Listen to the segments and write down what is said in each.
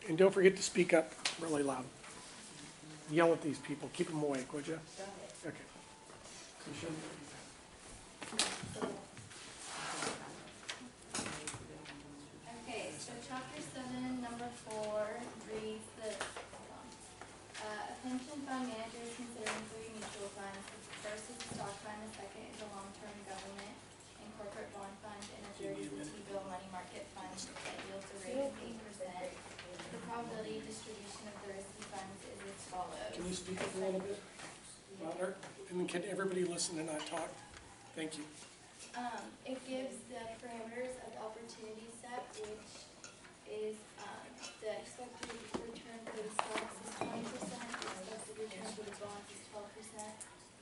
And don't forget to speak up really loud. Yell at these people. Keep them awake, would you? Okay. Okay, so chapter 7, number 4 reads this. A pension fund manager is considering 3 mutual funds. The first is a stock fund, the second is a long-term government and corporate bond fund, and the third is a T-bill money market fund that yields a rate of 8%. The probability distribution of the risky funds is as follows. Can you speak up a little bit louder? And can everybody listen and not talk? Thank you. It gives the parameters of the opportunity set, which is the expected return for the stocks is 20%, the expected return for the bonds is 12%,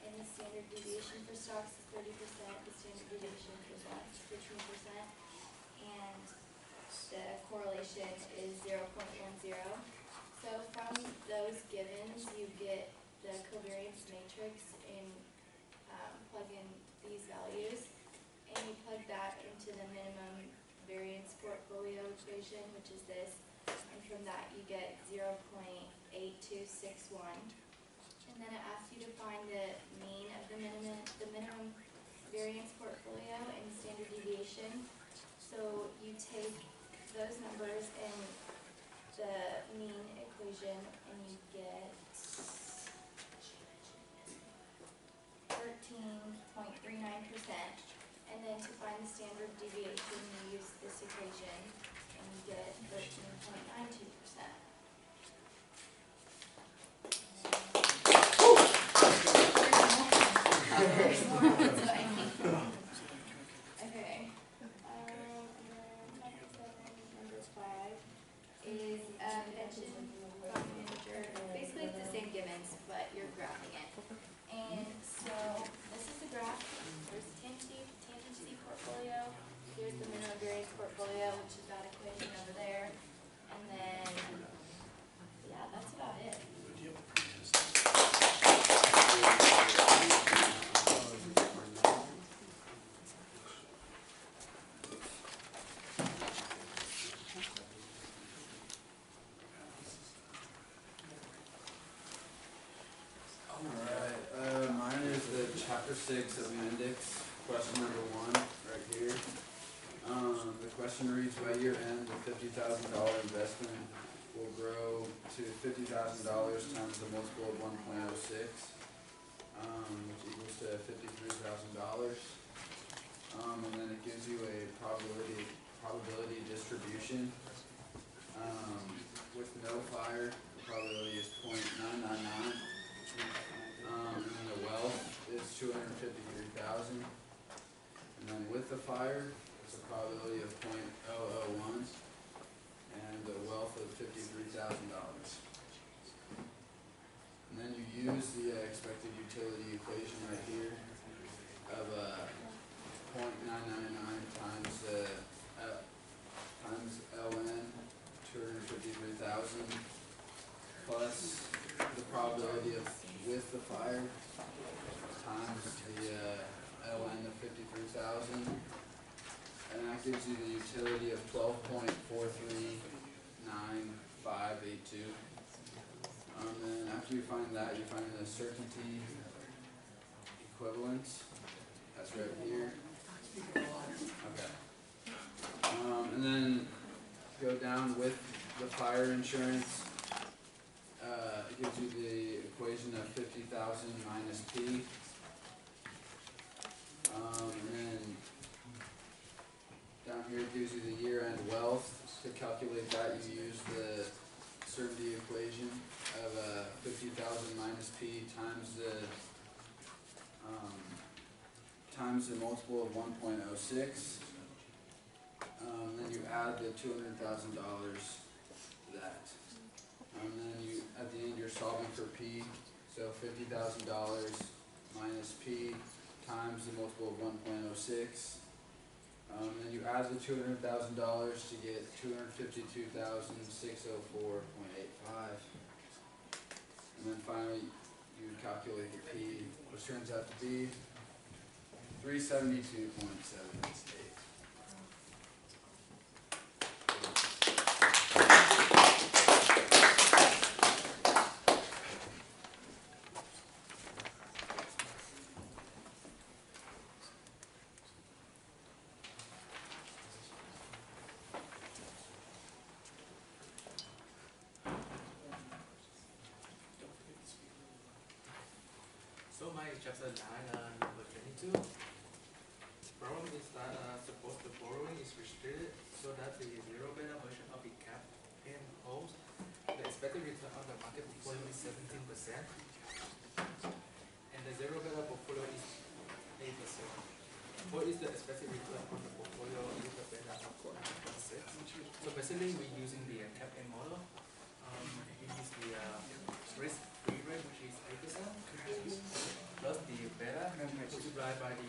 and the standard deviation for stocks is 30%, the standard deviation for bonds is 15%, and the correlation is 0.10. So from those givens, you get the covariance matrix and plug in these values, and you plug that into the minimum variance portfolio equation, which is this, and from that you get 0.8261, and then it asks you to find the mean of the minimum variance portfolio and standard deviation. So you take those numbers and the mean equation, and you get 13.39%. And then to find the standard deviation, you use this equation, and you get 13.92%. Okay. Number 5 is pension fund manager. Basically, it's the same givens, but you're graphing it. And so this is the graph. There's the tangency portfolio. Here's the minimum variance portfolio, which is that equation over there. And then, yeah, that's about it. Mine is the chapter 6 of Mendix, question number 1, right here. The question reads, by year end, the $50,000 investment will grow to $50,000 times the multiple of 1.06, which equals to $53,000. And then it gives you a probability distribution. With no fire, the probability is 0.999. And then the wealth is 253,000. And then with the fire, it's a probability of 0.001, and the wealth of $53,000. And then you use the expected utility equation right here of 0.999 times ln 253,000 plus the probability of with the fire times the ln of 53,000, and that gives you the utility of 12.439582. And then after you find that, you find the certainty equivalence. That's right here. Okay. And then go down with the fire insurance. It gives you the equation of 50,000 minus P. And then down here it gives you the year-end wealth. To calculate that, you use the certainty equation of 50,000 minus P times the multiple of 1.06. Then you add the $200,000 to that. And then at the end, you're solving for P. So $50,000 minus P times the multiple of 1.06. Then you add the $200,000 to get 252,604.85. And then finally, you calculate the P, which turns out to be 372.78. chapter 9, number 22. Problem is that suppose the borrowing is restricted so that the zero beta version of the cap in holds. The expected return on the market portfolio is 17%, and the zero beta portfolio is 8%. What is the expected return on the portfolio with the beta of 9.6? So basically, we're using the cap-in model. We use the risk-free rate, which is 8%, plus the beta multiplied by the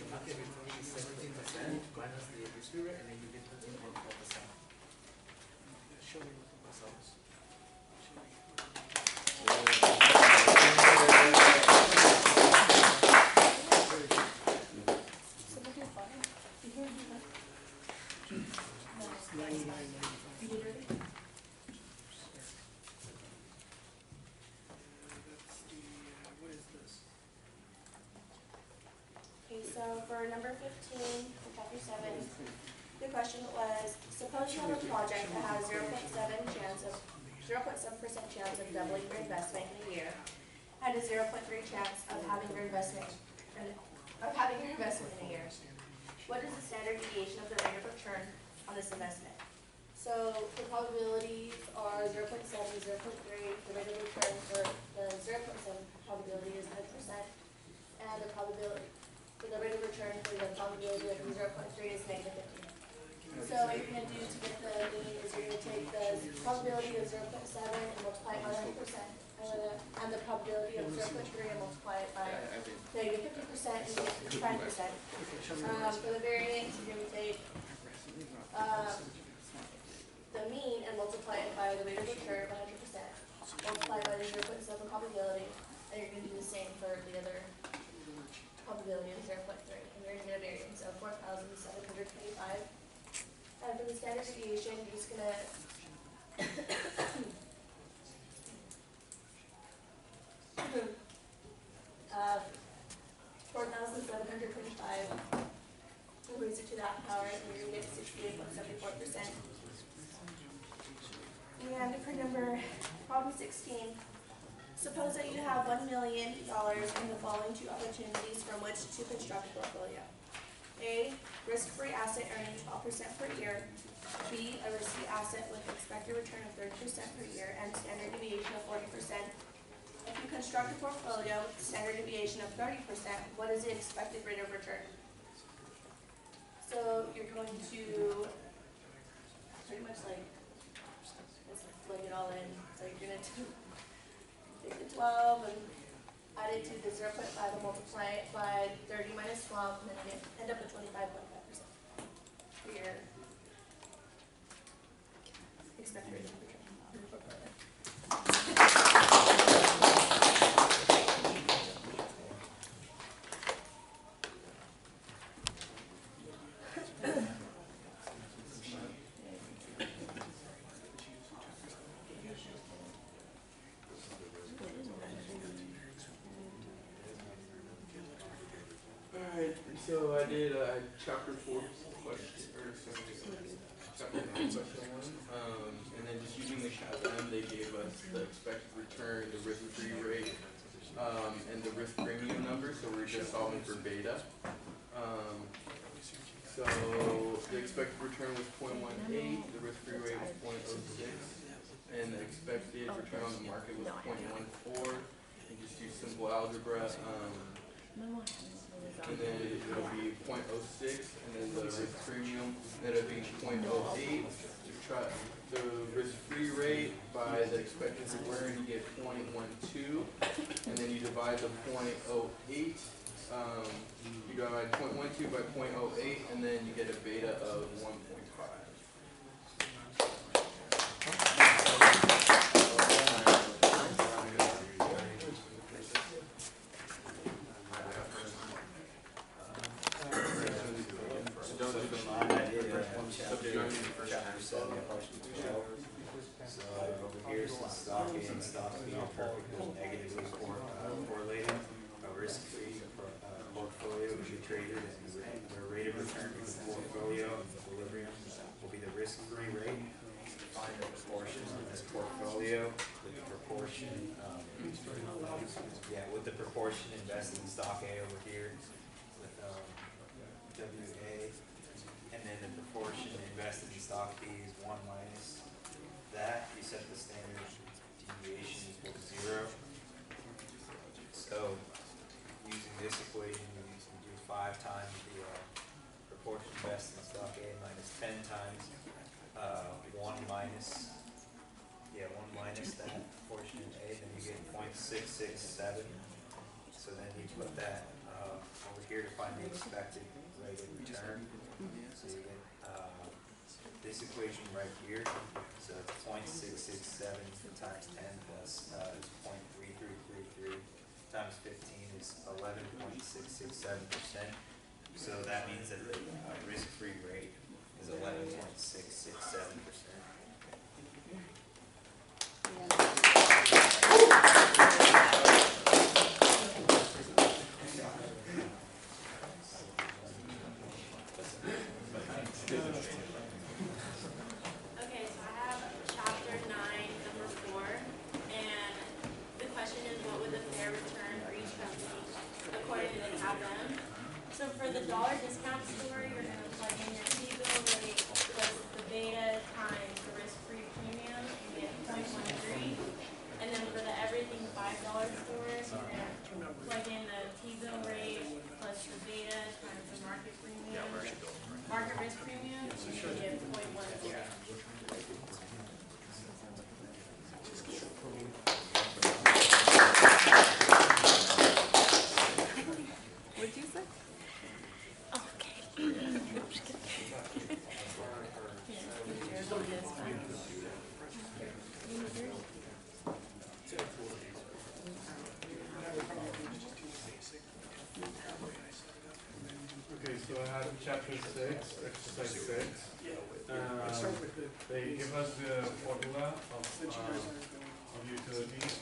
market return, which is 17%, minus the risk-free rate, and then you get 13.4%. Show me what the Results. What is this? Okay, so for number 15, for chapter 7, the question was, suppose you have a project that has 0.7% chance of doubling your investment in a year, and a 0.3 chance of having your investment in a year. What is the standard deviation of the rate of return on this investment? So the probabilities are 0.7, 0.3. The rate of return for the 0.7 probability is 9%, and the probability for the rate of return for the probability of the 0.3 is negative 15. So what you're going to do to get the mean is you're going to take the probability of 0.7 and multiply it by 100%, and the probability of 0.3 and multiply it by negative 50% and get 5%. For the variance, you're going to take the mean and multiply it by the rate of return of 100%, multiply by the 0.7 probability, and you're going to do the same for the other probability of 0.3, and you're going to get a variance of 4,725. And for the standard deviation, you're just going to 4,725, we'll raise it to that power, and you're going to get 68.74%. And for problem 16, suppose that you have $1 million in the following two opportunities from which to construct a portfolio. A, risk-free asset earning 12% per year. B, a risky asset with expected return of 30% per year and standard deviation of 40%. If you construct a portfolio with standard deviation of 30%, what is the expected rate of return? So you're going to pretty much like plug it all in. So you're going to take the 12 and add it to the 0.5 and multiply it by 30 minus 12, and then you end up with 25.5% for your expected rate of return. Alright, so I did chapter 4 question, or chapter 9 question 1, and then just using the CASM, they gave us the expected return, the risk-free rate, and the risk premium number, so we're just solving for beta. So the expected return was 0.18, the risk-free rate was 0.06, and the expected return on the market was 0.14, and just use simple algebra. And then it'll be 0.06, and then the risk premium, that'll be 0.08. Subtract the risk-free rate by the expected return, you get 0.12, and then you divide the 0.08. You divide 0.12 by 0.08, and then you get a beta of 1.5. Stocks being perfectly negatively correlated. A risk-free portfolio will be traded, and the rate of return for the portfolio of equilibrium will be the risk-free rate. Find the proportion of this portfolio with the proportion of Yeah, with the proportion invested in stock A over here with WA, and then the proportion invested in stock B is 1 minus that. You set the standard deviation equal to 0. So using this equation, we do 5 times the proportion invested in stock A minus 10 times 1 minus. Yeah, 1 minus that portion in A, then you get 0.667. So then you put that over here to find the expected rate of return. So you get this equation right here. So it's 0.667 times 10 plus 0.3333 times 15 is 11.667%. So that means that the risk-free rate is 11.667%. Okay, so I have chapter 9, number 4, and the question is, what would the fair return for each company according to the CAPM? So for the dollar discount store, you're going to plug in your T-bill rate plus the beta times the risk-free premium and get 0.13. And then for the everything $5 store, you're going to plug in the T-bill rate plus the beta times the market premium, market risk premium, and you get 0.10. What'd you say? Okay, so I have chapter 6, exercise 6. They give us the formula of utilities,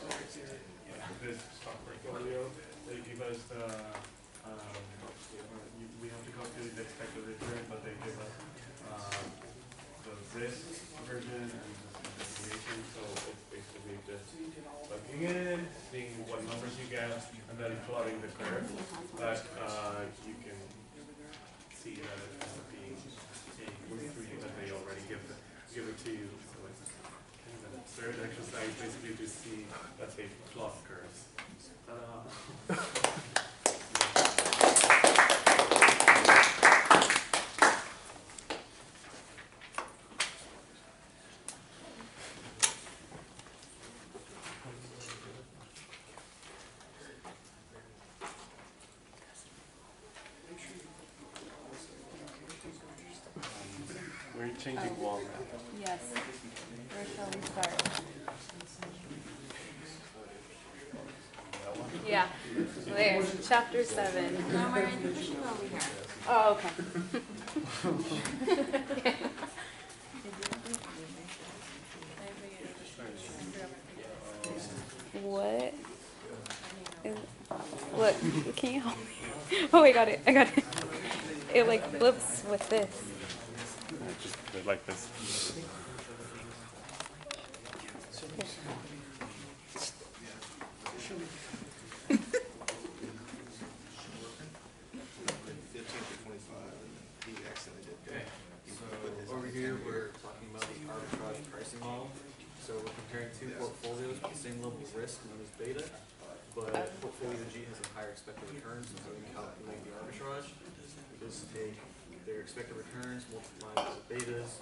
this stock portfolio. They give us the, we have to calculate the expected return, but they give us the risk version and the deviation. So it's basically just plugging in, seeing what numbers you get, and then plotting the curve. But you can see that it ends up being that they already give it to you. So it's kind of an absurd exercise, basically to see, let's say, plot curves. We're changing wall now. Yes. Where shall we start? Yeah. There. Chapter 7. No, Maureen, you should go over here. Oh, okay. What? Look, can you help me? Oh, I got it. I got it. It like flips with this. Just like this. So over here, we're talking about the arbitrage pricing model. So we're comparing two portfolios with the same level of risk, known as beta, but portfolio G has a higher expected return, so we calculate the arbitrage. We just take their expected returns, multiply by the betas,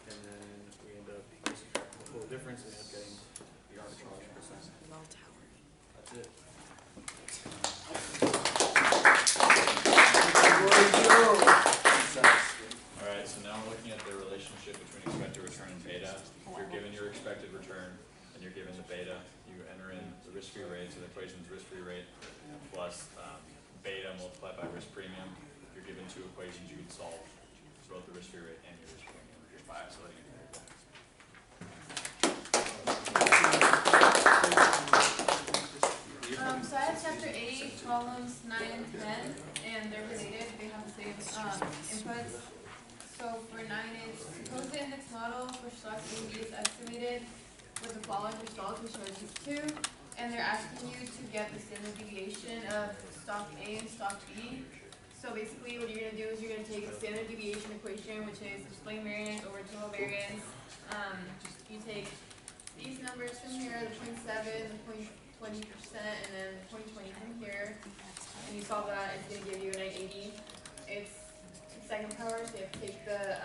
and then we end up using the portfolio difference and end up getting the arbitrage percent. That's it. Alright, so now we're looking at the relationship between expected return and beta. You're given your expected return and you're given the beta. You enter in the risk-free rate, so the equation is risk-free rate plus beta multiplied by risk premium. You're given two equations you can solve for both the risk-free rate and your risk premium. Your 5, so letting it So I have chapter 8, columns 9 and 10, and they're related. They have the same inputs. So for 9 is, suppose the index model for stock A and B is estimated with the following results, which are these two, and they're asking you to get the standard deviation of stock A and stock B. So basically what you're gonna do is you're gonna take the standard deviation equation, which is displacement variance over total variance. You take these numbers from here, the 0.7, the 0.20%, and then the 0.20 from here, and you solve that, it's gonna give you a 980. It's second power, so you have to take the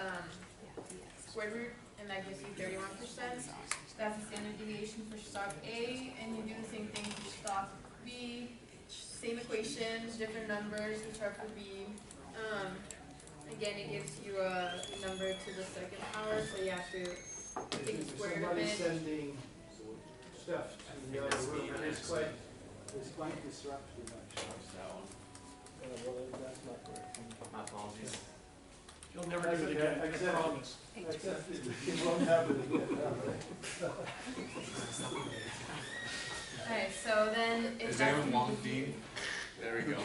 square root, and that gives you 31%. That's the standard deviation for stock A, and you do the same thing for stock B. Same equation, different numbers, which are for B. Again, it gives you a number to the second power, so you have to take the square root of Somebody's it. sending stuff to the other room, and it's quite disruptive, actually. That's not correct. My apologies. You'll never do it again, I promise. Except it won't happen again. Okay, so then it's Is anyone want feed? There we go.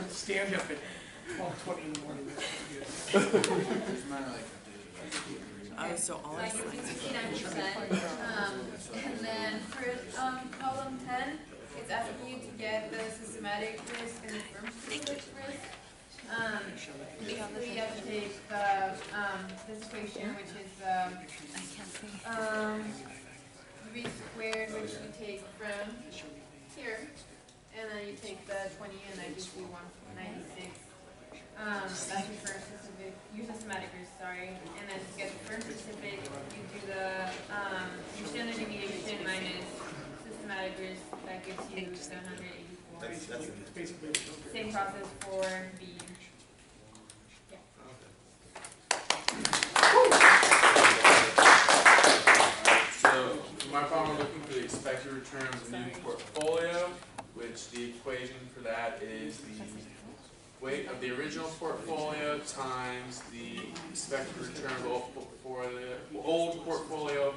Stand up at 12:20 in the morning. So I give you 69%. And then for column 10, it's asking you to get the systematic risk and the firm specific risk. Basically, you have to take the this equation, which is v squared, which you take from here, and then you take the 20, and that gives you 196. That's your firm specific, your systematic risk, sorry. And then to get the firm specific, you do the your standard deviation minus systematic risk, that gives you 784. That's basically the filter. Same process for B. Yeah. So, for my problem, we're looking for the expected return of the new portfolio, which the equation for that is the weight of the original portfolio times the expected return of the old portfolio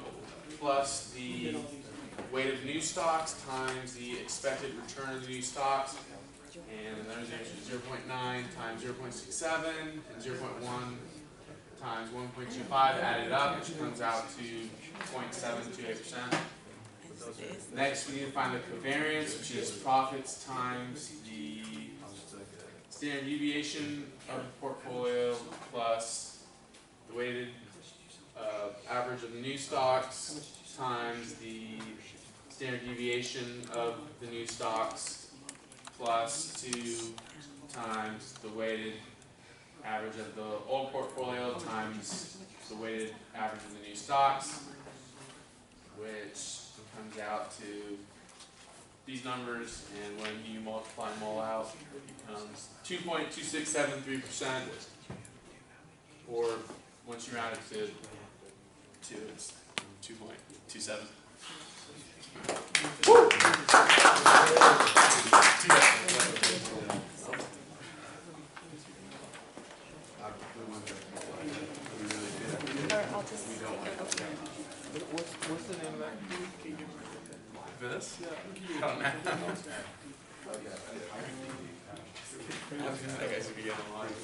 plus the weight of new stocks times the expected return of the new stocks. And then there's 0.9 times 0.67 and 0.1 times 1.25 added up, which comes out to 0.728%. Next, we need to find the covariance, which is profits times the standard deviation of the portfolio plus the weighted average of the new stocks times the standard deviation of the new stocks plus 2 times the weighted average of the old portfolio times the weighted average of the new stocks, which comes out to these numbers, and when you multiply them all out, it becomes 2.2673%, or once you round it to 2, it's 2.27. What's the name of that? This? Yeah. I don't know. I guess you could get online.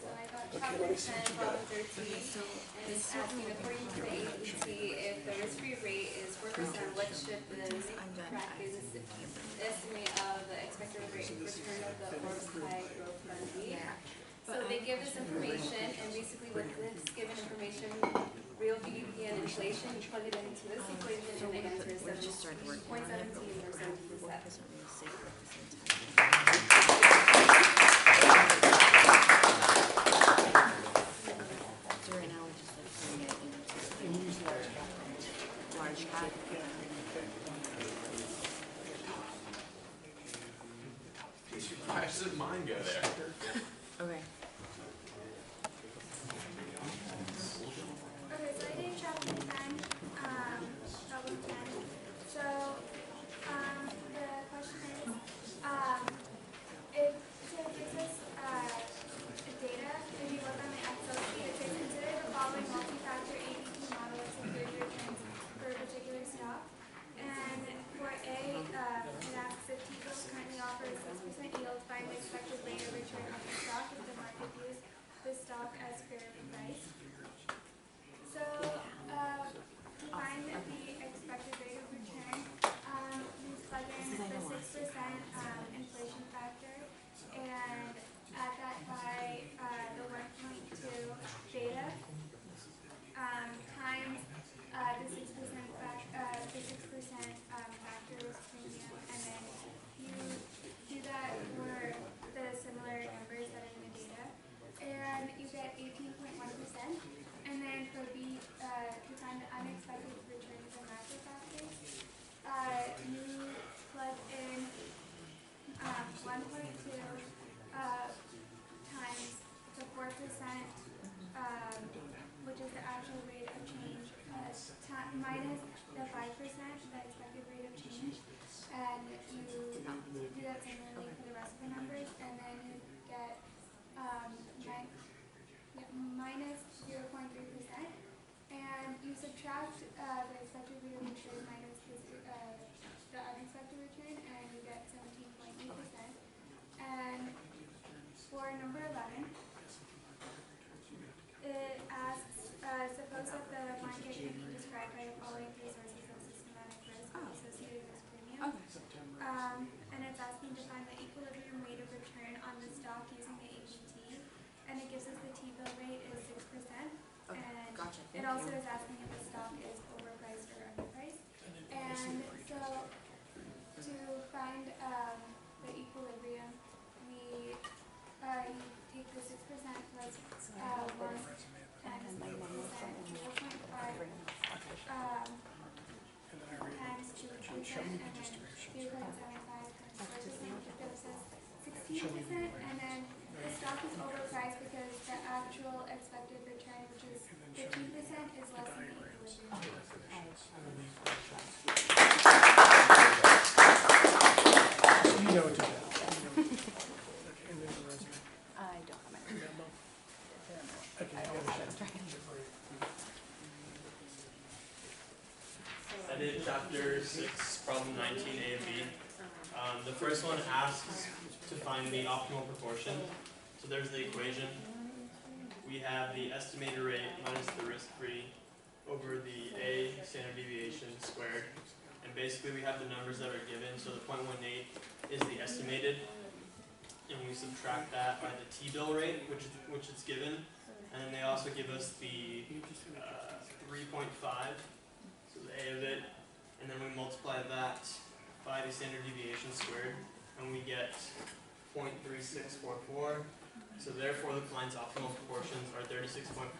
So I got chapter 10, problem 13, and it's asking, according to the agency, if the risk-free rate is 4%, what should the practice estimate of the expected rate of return of the Forbes High Growth Fund be? So they give this information, and basically with this given information, real GDP and inflation, you plug it into this equation, and the answer is 0.17 or 70%. Why doesn't mine go there? Okay. Okay, so I did chapter 10, problem 10. So, the question is, it gives us data. If you look on the Excel sheet, it says consider the following multi-factor ADP model of security returns for a particular stock. And for A, it asks if T-bills currently and then 0.75 times 4%, which gives us 16%, and then the stock is overpriced because the actual expected return, which is 15%, is less than the equilibrium. You know what to do. And then the resume. I don't have it. Memo. Okay, I'll show you. I did chapter 6, problem 19, A and B. The first one asks to find the optimal proportion. So there's the equation. We have the estimated rate minus the risk-free over the A standard deviation squared. And basically we have the numbers that are given. So the 0.18 is the estimated. And we subtract that by the T-bill rate, which is given. And then they also give us the 3.5. So the A of it, and then we multiply that by the standard deviation squared, and we get 0.3644. So therefore the client's optimal proportions are 36.44%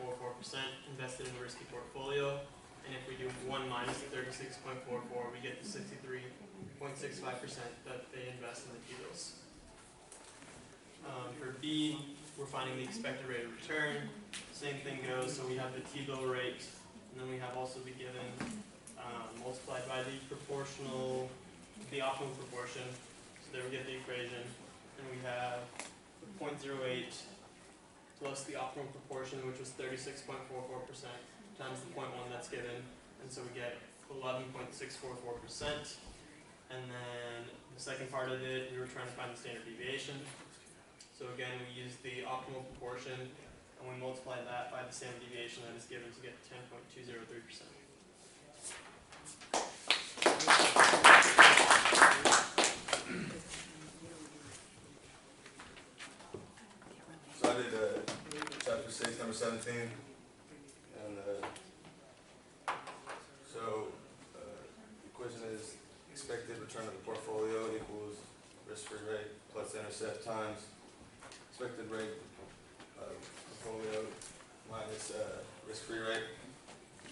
invested in the risky portfolio, and if we do 1 minus the 36.44, we get the 63.65% that they invest in the T-bills. For B, we're finding the expected rate of return. Same thing goes, so we have the T-bill rate, and then we have also the given multiplied by the optimal proportion. So there we get the equation, and we have the 0.08 plus the optimal proportion, which was 36.44%, times the 0.1 that's given, and so we get 11.644%. And then the second part of it, we were trying to find the standard deviation. So again, we use the optimal proportion, and we multiply that by the standard deviation that is given to get 10.203%. So I did chapter 6, number 17, and the equation is expected return of the portfolio equals risk-free rate plus intercept times expected rate of portfolio minus risk-free rate.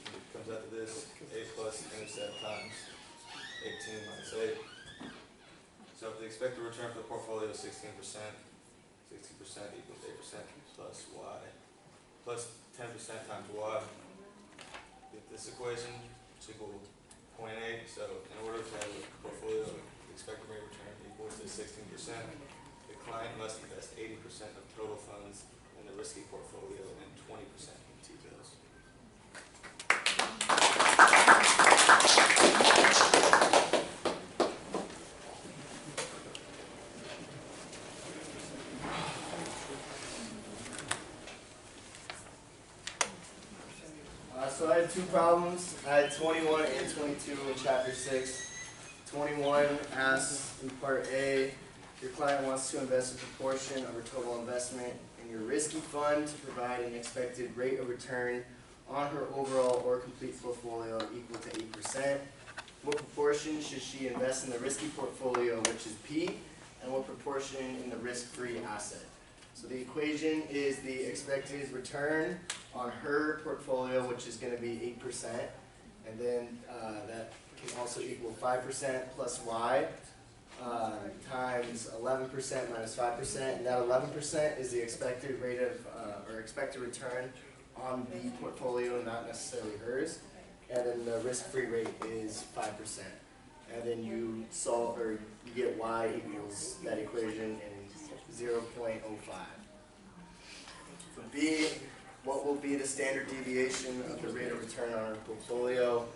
It comes out to this, A plus intercept times 18 minus 8. So if the expected return for the portfolio is 16%, 60% equals 8% plus Y, plus 10% times Y. Get this equation, which equals 0.8. So in order to have a portfolio expected rate of return equals to 16%, the client must invest 80% of total funds in the risky portfolio and 20% in T-bills. So I had two problems. I had 21 and 22 in chapter 6. 21 asks in part A, your client wants to invest a proportion of her total investment in your risky fund to provide an expected rate of return on her overall or complete portfolio equal to 8%. What proportion should she invest in the risky portfolio, which is P, and what proportion in the risk-free asset? So the equation is the expected return on her portfolio, which is going to be 8%, and then that can also equal 5% plus Y times 11% minus 5%, and that 11% is the expected rate of or expected return on the portfolio, not necessarily hers, and then the risk-free rate is 5%, and then you solve or you get Y equals that equation in 0.05. For B, what will be the standard deviation of the rate of return on our portfolio?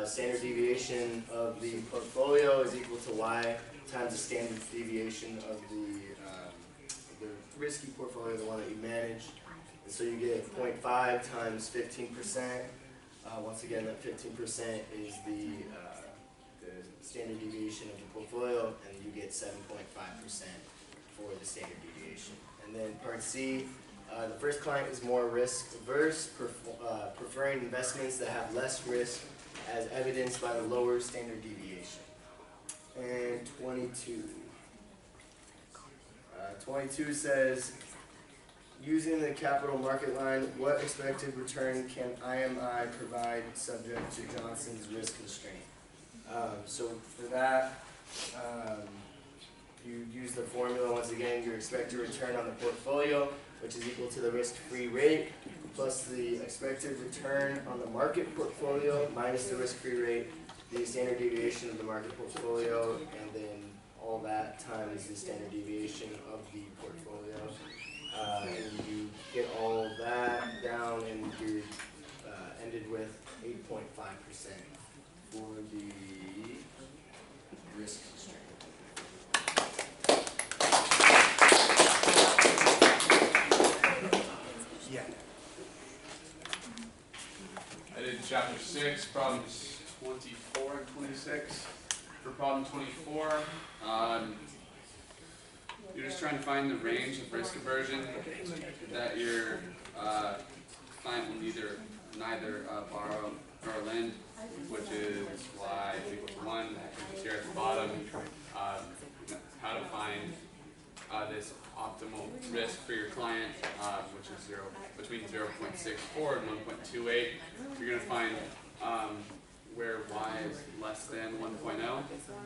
Standard deviation of the portfolio is equal to Y times the standard deviation of the risky portfolio, the one that you manage. And so you get 0.5 times 15%. Once again, that 15% is the standard deviation of the portfolio, and you get 7.5% for the standard deviation. And then part C, the first client is more risk averse, preferring investments that have less risk as evidenced by the lower standard deviation. And 22. 22 says, using the capital market line, what expected return can IMI provide subject to Johnson's risk constraint? So for that, you use the formula once again, your expected return on the portfolio, which is equal to the risk-free rate, plus the expected return on the market portfolio minus the risk-free rate, the standard deviation of the market portfolio, and then all that times the standard deviation of the portfolio. And you get all that down, and you're ended with 8.5% for the risk strain. Yeah. I did chapter 6, problems 24 and 26. For problem 24, you're just trying to find the range of risk aversion that your client will neither borrow nor lend, which is y is equal to 1, which is here at the bottom. How to find this optimal risk for your client, which is between 0.64 and 1.28. You're going to find where y is less than 1.0,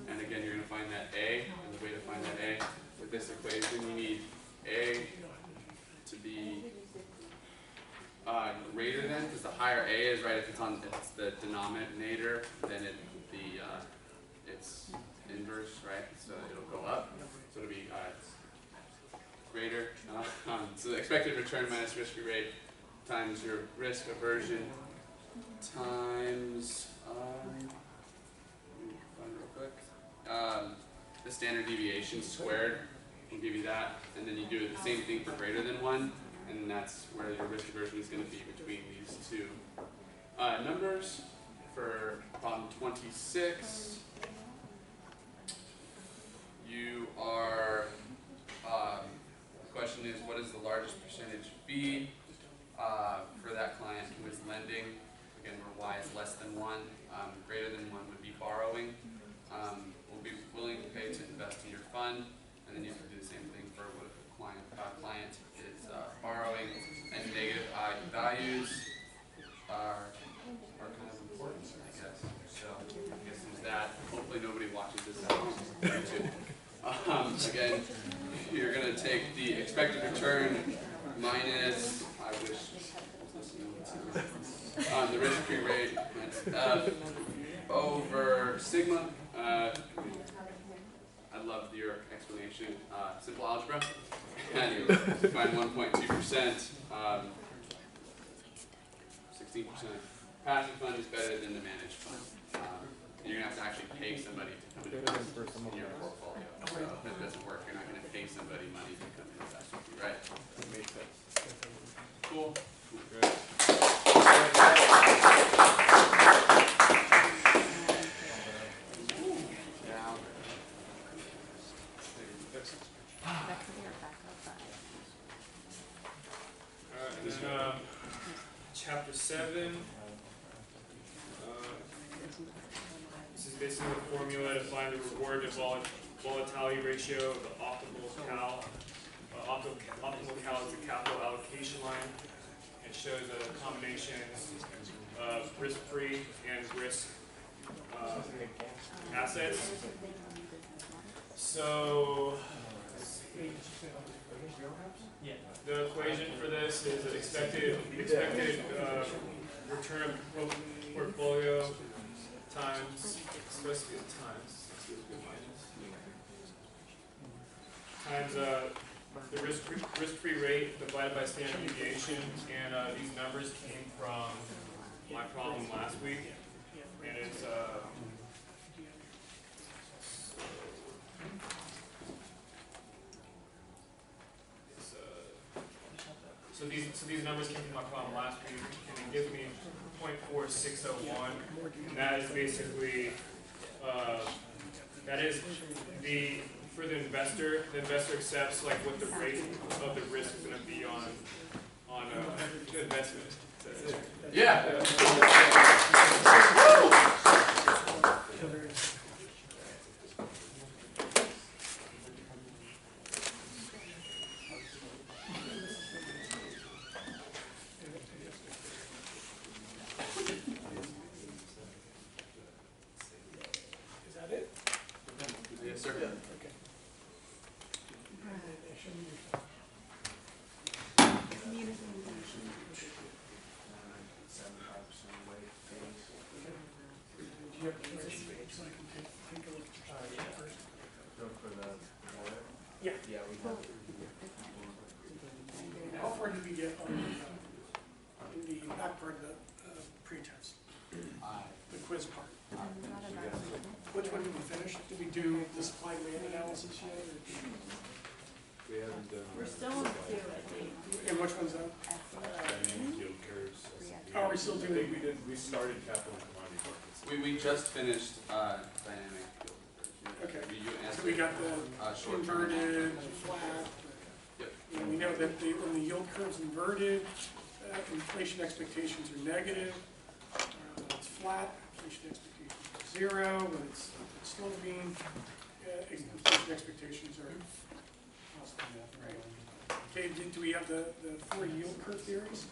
and again you're going to find that a, and the way to find that a with this equation, you need a to be greater than, because the higher a is, right, if it's the denominator, then it's inverse, right, so it'll go up, so it'll be greater. So the expected return minus risk-free rate times your risk aversion times, let me find it real quick, the standard deviation squared will give you that, and then you do the same thing for greater than 1, and that's where your risk aversion is going to be between these two numbers. For problem 26, you are, the question is, what is the largest percentage fee for that client who is lending? Again, where y is less than 1, greater than 1 would be borrowing. Will be willing to pay to invest in your fund, and then you have to do the same thing for what the client is borrowing. And negative values are kind of important, I guess. So I guess there's that. Hopefully nobody watches this at home on YouTube. Again, you're going to take the expected return minus, I wish, the risk-free rate minus F over sigma. I love your explanation. Simple algebra. And you find 1.2%, 16%. Passive fund is better than the managed fund. You're going to have to actually pay somebody to come and invest in your portfolio. So if it doesn't work, you're not going to pay somebody money to come and invest with you, right? That makes sense. Cool. Good. And then chapter 7. This is basically the formula to find the reward to volatility ratio of the optimal cal. Optimal cal is the capital allocation line. It shows a combination of risk-free and risk assets. So the equation for this is the expected return of portfolio times, it's supposed to be times the risk-free rate divided by standard deviation, and these numbers came from my problem last week, and it's so these numbers came from my problem last week, and it gives me 0.4601, and that is basically that is the for the investor accepts like what the rate of the risk is going to be on the investment. Yeah. sir. Yeah, okay. Do you have a question so I can take a look at your stuff first? Yeah. Yeah, we have. How far did we get on in the back part of the pre-test? The quiz part? Which one did we finish? Did we do the supply and demand analysis yet? We haven't done. We're still on two, I think. And which one's that? Dynamic yield curves. Oh, are we still doing? We started capital and commodity markets. We just finished, dynamic yield curves. Okay. You So answered, we got the short-term. inverted, flat. Yep. And we know that when the yield curve's inverted, inflation expectations are negative. When it's flat, inflation expectations are zero. When it's sloping, inflation expectations are positive. Right. Okay, do we have the four yield curve theories?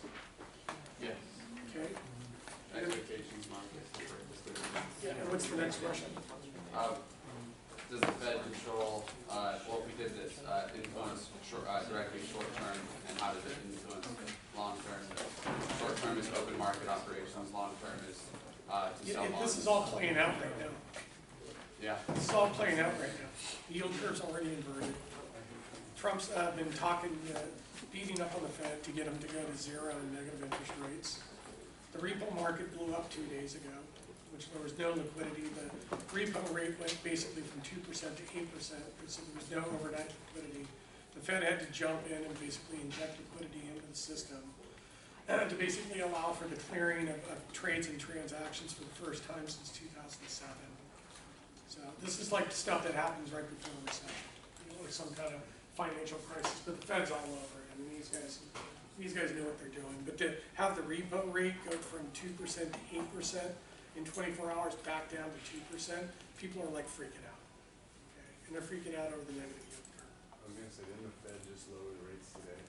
Yeah. Okay. Expectations market. Yeah, and what's the next question? Does the Fed control, well, we did this, influence directly short-term, and how does it influence long-term? Short-term is open market operations, long-term is to sell bonds. This is all playing out right now. Yeah. This is all playing out right now. The yield curve's already inverted. Trump's been talking, beating up on the Fed to get them to go to zero and negative interest rates. The repo market blew up 2 days ago, which there was no liquidity. The repo rate went basically from 2% to 8%, so there was no overnight liquidity. The Fed had to jump in and basically inject liquidity into the system to basically allow for the clearing of trades and transactions for the first time since 2007. So this is like stuff that happens right before a recession, or some kind of financial crisis, but the Fed's all over it. I mean, these guys know what they're doing. But to have the repo rate go from 2% to 8% in 24 hours back down to 2%, people are like freaking out. Okay? And they're freaking out over the negative yield curve. I was gonna say, didn't the Fed just lower the rates today?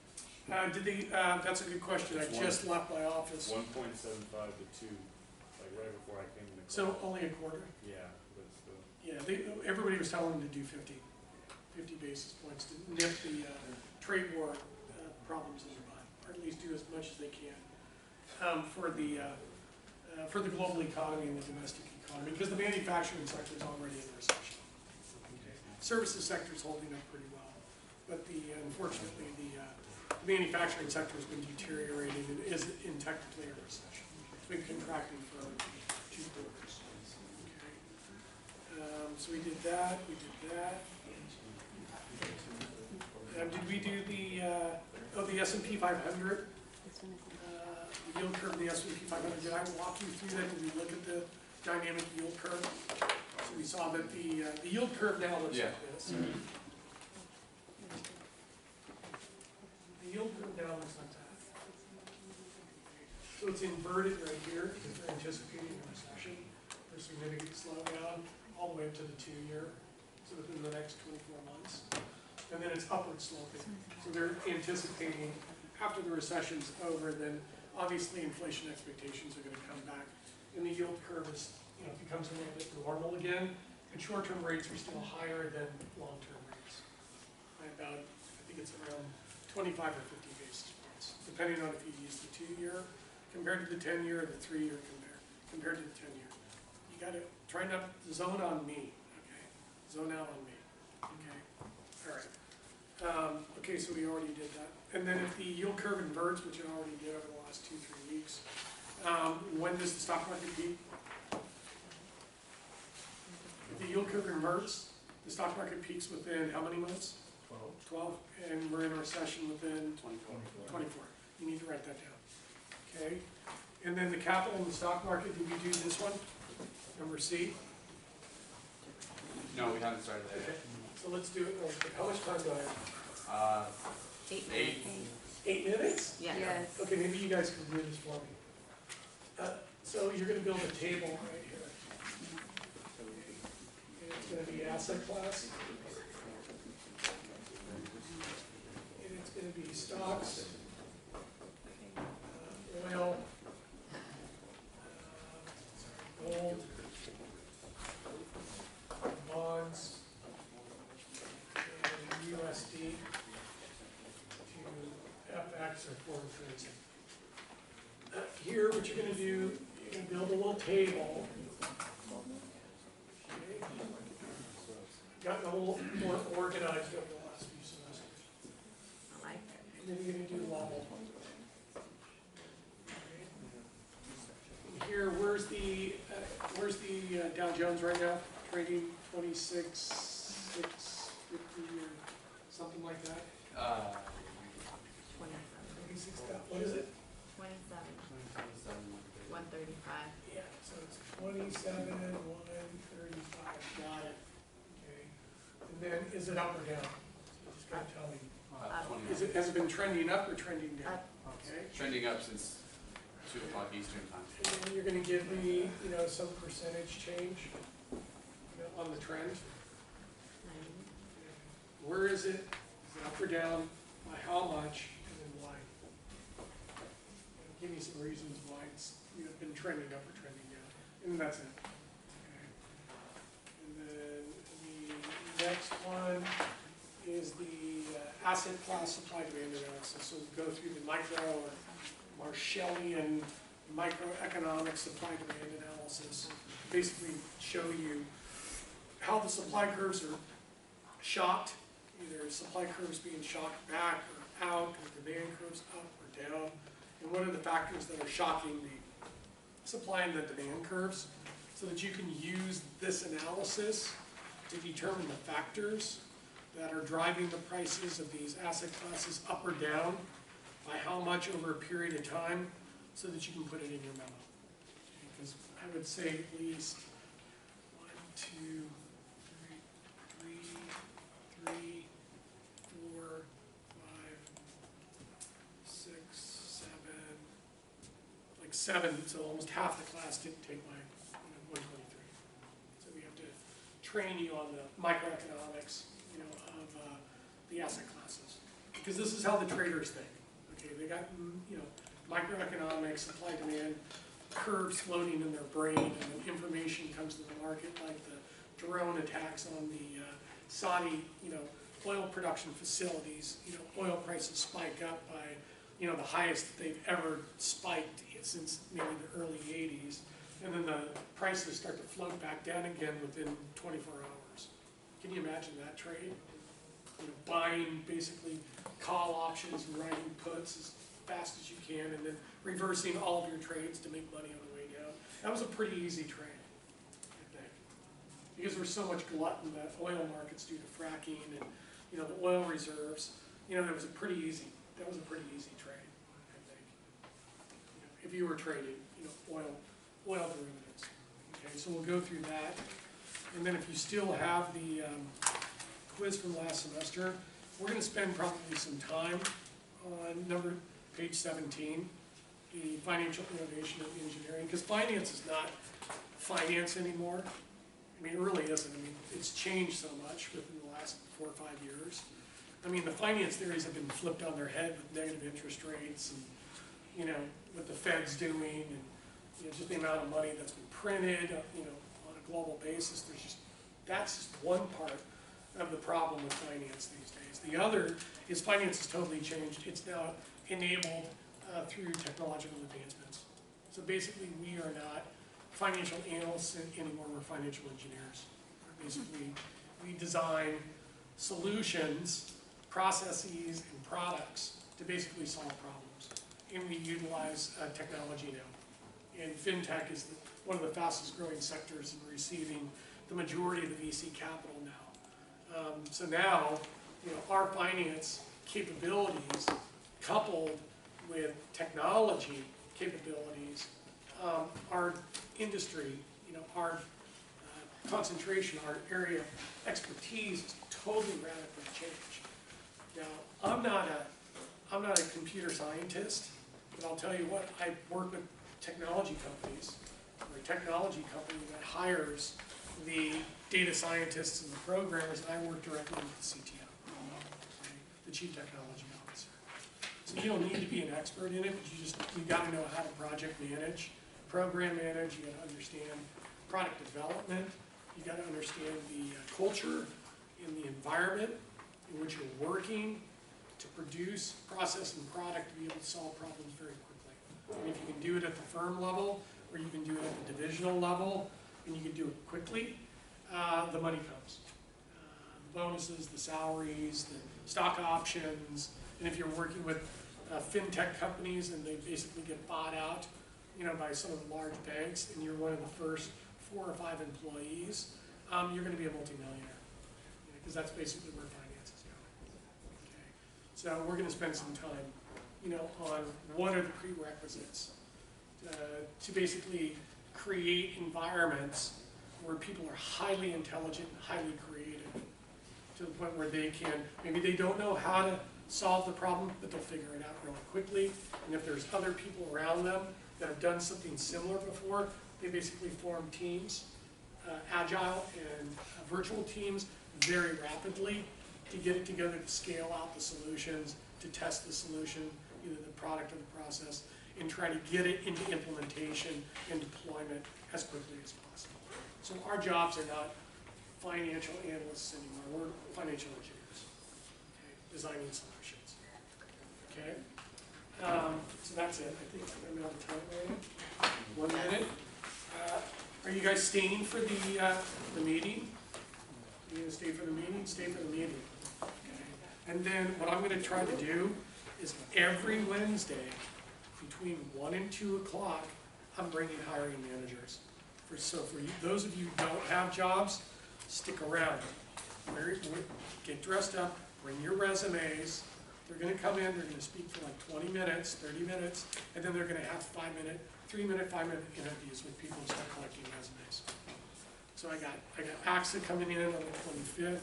Did they, that's a good question. I just left my office. 1.75 to 2, like right before I came in the So class. only a quarter? Yeah, but still. Yeah, everybody was telling them to do 50 basis points to nip the trade war problems in the bud, or at least do as much as they can for the global economy and the domestic economy, because the manufacturing sector is already in recession. Okay. Services sector is holding up pretty well, but unfortunately the manufacturing sector has been deteriorating and is in technically a recession. It's been contracting for 2 quarters. Okay. So we did that. Did we do the S&P 500? The yield curve of the S&P 500. Did I walk you through that? Did we look at the dynamic yield curve? So we saw that the yield curve now looks like this. Mm-hmm. The yield curve now looks like that. So it's inverted right here because they're anticipating a recession or significant slowdown all the way up to the 2-year, so within the next 24 months. And then it's upward sloping. So they're anticipating after the recession's over, then obviously inflation expectations are going to come back, and the yield curve is, becomes a little bit normal again. And short-term rates are still higher than long-term rates by about, I think it's around 25 or 50 basis points, depending on if you use the 2-year compared to the 10-year, or the 3-year compared to the 10-year. You got to try not to zone on me, okay? Zone out on me, okay? All right. Okay, so we already did that. And then if the yield curve inverts, which it already did over the last 2-3 weeks, when does the stock market peak? If the yield curve inverts, the stock market peaks within how many months? 12. And we're in a recession within 24. You need to write that down. Okay. And then the capital in the stock market, did we do this one? Number C? No, we haven't started that yet. So let's do it. How much time do I have? 8. 8 minutes? Yes. Okay, maybe you guys can do this for me. So you're going to build a table right here. And it's going to be asset class. And it's going to be stocks, oil, gold, bonds, crazy. Here, what you're gonna do, you're gonna build a little table. Okay. Gotten a little more organized over the last few semesters. I like it. And then you're gonna do level. Okay. Here, where's the Dow Jones right now? Trading 26,650 or something like that? 26,000. What is it? 135. Yeah, so it's 27,135. Got it. Okay. And then is it up or down? You just gotta tell me. Has it been trending up or trending down? Up. Okay. Trending up since 2 o'clock Eastern time. And then you're gonna give me, some percentage change, on the trend. Where is it? Is it up or down? By how much? And then why? Give me some reasons why it's been trending up or trending down. And that's it. Okay. And then the next one is the asset class supply demand analysis. So we'll go through the micro or Marshallian microeconomic supply demand analysis. Basically show you how the supply curves are shocked, either supply curves being shocked back or out, or demand curves up or down, and what are the factors that are shocking the supply and the demand curves, so that you can use this analysis to determine the factors that are driving the prices of these asset classes up or down, by how much over a period of time, so that you can put it in your memo. Because I would say at least 1, 2, 3, 4, 5, 6, 7, like 7, so almost half the class didn't take my 123. So we have to train you on the microeconomics, of the asset classes. Because this is how the traders think. Okay, they got, microeconomics, supply demand curves floating in their brain, and then information comes to the market, like the drone attacks on the Saudi, oil production facilities. Oil prices spike up by, the highest they've ever spiked since maybe the early 80s. And then the prices start to float back down again within 24 hours. Can you imagine that trade? Buying basically call options and writing puts as fast as you can, and then reversing all of your trades to make money on the way down. That was a pretty easy trade, I think, because there's so much glut in the oil markets due to fracking and the oil reserves. That was a pretty easy trade, I think. If you were trading, oil derivatives. Okay, so we'll go through that, and then if you still have the quiz from last semester, we're going to spend probably some time on page 17, the financial innovation of engineering, because finance is not finance anymore. It really isn't. It's changed so much within the last 4 or 5 years. The finance theories have been flipped on their head with negative interest rates and, what the Fed's doing, and, just the amount of money that's been printed, on a global basis. That's just one part of the problem with finance these days. The other is finance has totally changed. It's now enabled through technological advancements. So basically, we are not financial analysts anymore, we're financial engineers. Basically, we design solutions, processes, and products to basically solve problems. And we utilize technology now. And fintech is one of the fastest growing sectors in receiving the majority of the VC capital now. So now, our finance capabilities coupled with technology capabilities, our industry, our concentration, our area of expertise is totally radically changed. Now, I'm not a computer scientist, but I'll tell you what, I work with technology companies, or a technology company that hires the data scientists and the programmers, and I work directly with the CTO, the Chief Technology Officer. So you don't need to be an expert in it, but you got to know how to project manage, program manage. You got to understand product development. You got to understand the culture and the environment in which you're working. to produce, process, and product to be able to solve problems very quickly. And if you can do it at the firm level, or you can do it at the divisional level, and you can do it quickly, the money comes. The bonuses, the salaries, the stock options, and if you're working with fintech companies and they basically get bought out, by some of the large banks, and you're one of the first 4 or 5 employees, you're going to be a multimillionaire, because that's basically where finance is going. Okay. So we're going to spend some time, on what are the prerequisites to basically create environments where people are highly intelligent, highly creative, to the point where they can, maybe they don't know how to solve the problem, but they'll figure it out really quickly. And if there's other people around them that have done something similar before, they basically form teams, agile and virtual teams, very rapidly to get it together to scale out the solutions, to test the solution, either the product or the process, and try to get it into implementation and deployment as quickly as possible. So our jobs are not financial analysts anymore, we're financial engineers, okay, designing solutions. Okay, so that's it. I think I'm out of time right now. 1 minute. Are you guys staying for the meeting? You gonna stay for the meeting? Stay for the meeting. Okay. And then what I'm gonna try to do is every Wednesday between 1 and 2 o'clock, I'm bringing hiring managers. So for you, those of you who don't have jobs, stick around. Get dressed up, bring your resumes. They're going to come in, they're going to speak for like 20 minutes, 30 minutes, and then they're going to have 3-minute, 5-minute interviews with people who start collecting resumes. So I got AXA coming in on the 25th,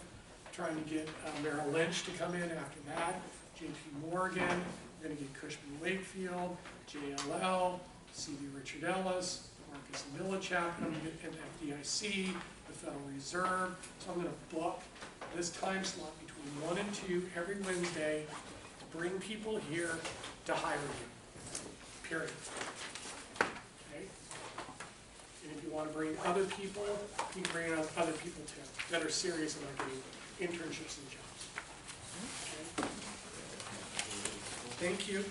trying to get Merrill Lynch to come in after that, JP Morgan, we're going to get Cushman Wakefield, JLL, CV Richard Ellis, Marcus Millichap, and FDIC, the Federal Reserve. So I'm going to book this time slot between 1 and 2 every Wednesday to bring people here to hire you, period. Okay? And if you want to bring other people, you can bring on other people too that are serious about getting internships and jobs. Okay? Thank you.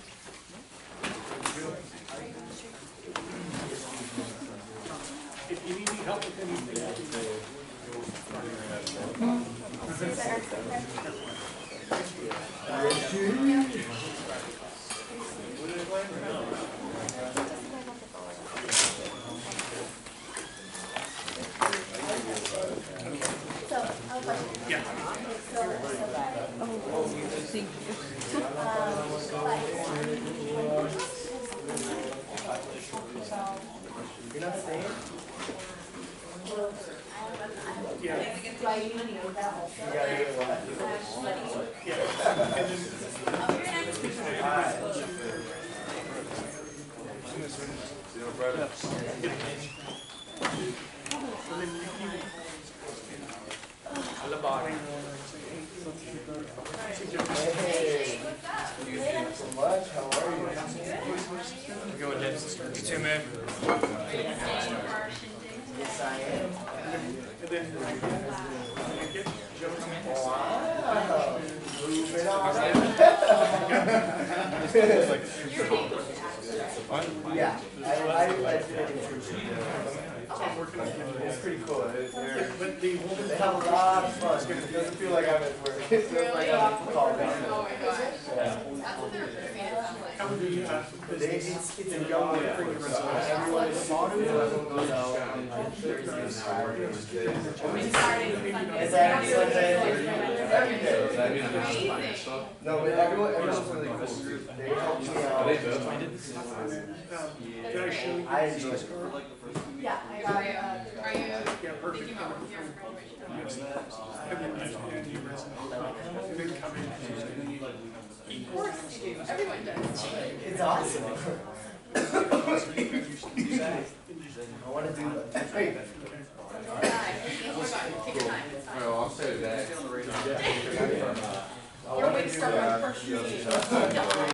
If you need any help with anything, let me know. So, I have a question. Yeah. You're not staying? Yeah. Do I even know that also? You gotta get what? Yeah. And then, Hey, thanks so much. How are you? Go ahead. You too, man. Yes, I am. and then get Joe's Wow. Moving on. Yeah, I did an internship there. It's pretty cool. But the woman They have a lot of fun. It doesn't feel like I'm at work. It feels like I'm called down. Oh my gosh. Yeah. That's what they're like. how would be It's a young one. Everyone is smart. Everyone goes out on like Thursday and Friday. Is that Sunday? Every day. Amazing. No, but everyone's really cool. They help me out. Did I show you I this enjoy it. card? Yeah, I got it. Are you Yeah, perfect. thinking about your graduation? And then you your resume. And then come in. Of course you do. Everyone does. It's awesome. I want to do that. Hey. Take your time. It's fine. Well, I'll say that. Your wings start on first meeting.